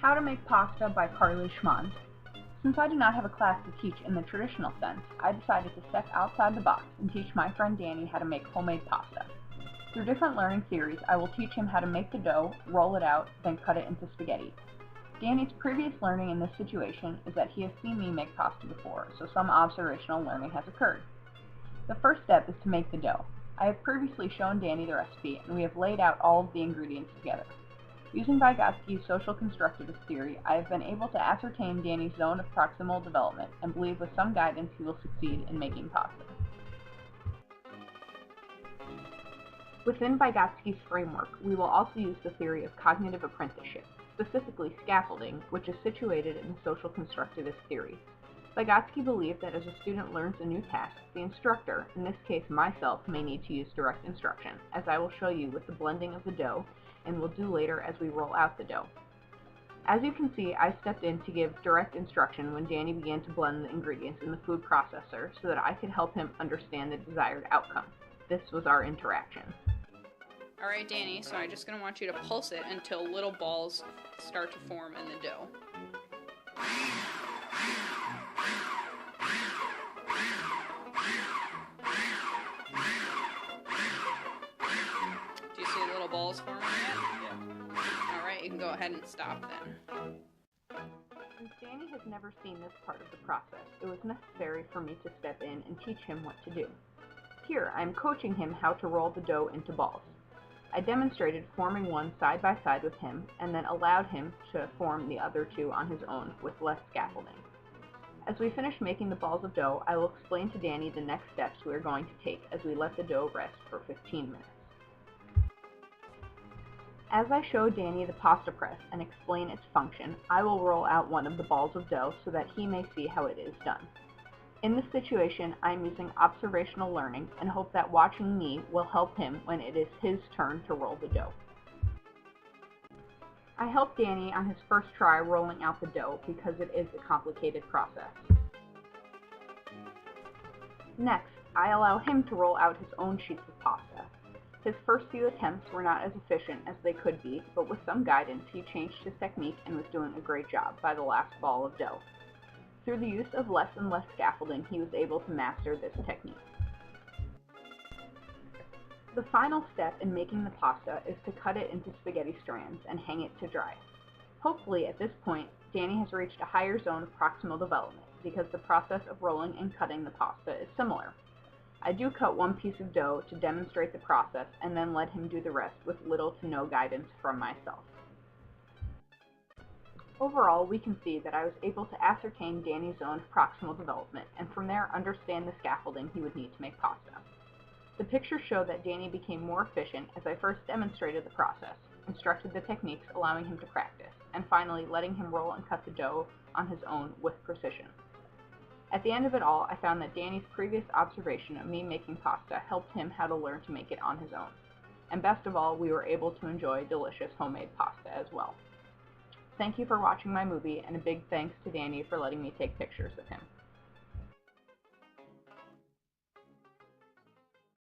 How to Make Pasta by Carly Schmond. Since I do not have a class to teach in the traditional sense, I decided to step outside the box and teach my friend Danny how to make homemade pasta. Through different learning theories, I will teach him how to make the dough, roll it out, then cut it into spaghetti. Danny's previous learning in this situation is that he has seen me make pasta before, so some observational learning has occurred. The first step is to make the dough. I have previously shown Danny the recipe, and we have laid out all of the ingredients together. Using Vygotsky's social constructivist theory, I have been able to ascertain Danny's zone of proximal development and believe with some guidance he will succeed in making pasta. Within Vygotsky's framework, we will also use the theory of cognitive apprenticeship, specifically scaffolding, which is situated in social constructivist theory. Vygotsky believed that as a student learns a new task, the instructor, in this case myself, may need to use direct instruction, as I will show you with the blending of the dough and will do later as we roll out the dough. As you can see, I stepped in to give direct instruction when Danny began to blend the ingredients in the food processor so that I could help him understand the desired outcome. This was our interaction. Alright Danny, so I'm just going to want you to pulse it until little balls start to form in the dough. Do you see little balls forming yet? Yeah. Alright, you can go ahead and stop then. Since Danny has never seen this part of the process, it was necessary for me to step in and teach him what to do. Here, I am coaching him how to roll the dough into balls. I demonstrated forming one side by side with him, and then allowed him to form the other two on his own with less scaffolding. As we finish making the balls of dough, I will explain to Danny the next steps we are going to take as we let the dough rest for 15 minutes. As I show Danny the pasta press and explain its function, I will roll out one of the balls of dough so that he may see how it is done. In this situation, I am using observational learning and hope that watching me will help him when it is his turn to roll the dough. I helped Danny on his first try rolling out the dough because it is a complicated process. Next, I allow him to roll out his own sheets of pasta. His first few attempts were not as efficient as they could be, but with some guidance he changed his technique and was doing a great job by the last ball of dough. Through the use of less and less scaffolding, he was able to master this technique. The final step in making the pasta is to cut it into spaghetti strands and hang it to dry. Hopefully, at this point, Danny has reached a higher zone of proximal development because the process of rolling and cutting the pasta is similar. I do cut one piece of dough to demonstrate the process and then let him do the rest with little to no guidance from myself. Overall, we can see that I was able to ascertain Danny's zone of proximal development and from there understand the scaffolding he would need to make pasta. The pictures show that Danny became more efficient as I first demonstrated the process, instructed the techniques allowing him to practice, and finally letting him roll and cut the dough on his own with precision. At the end of it all, I found that Danny's previous observation of me making pasta helped him how to learn to make it on his own. And best of all, we were able to enjoy delicious homemade pasta as well. Thank you for watching my movie, and a big thanks to Danny for letting me take pictures of him.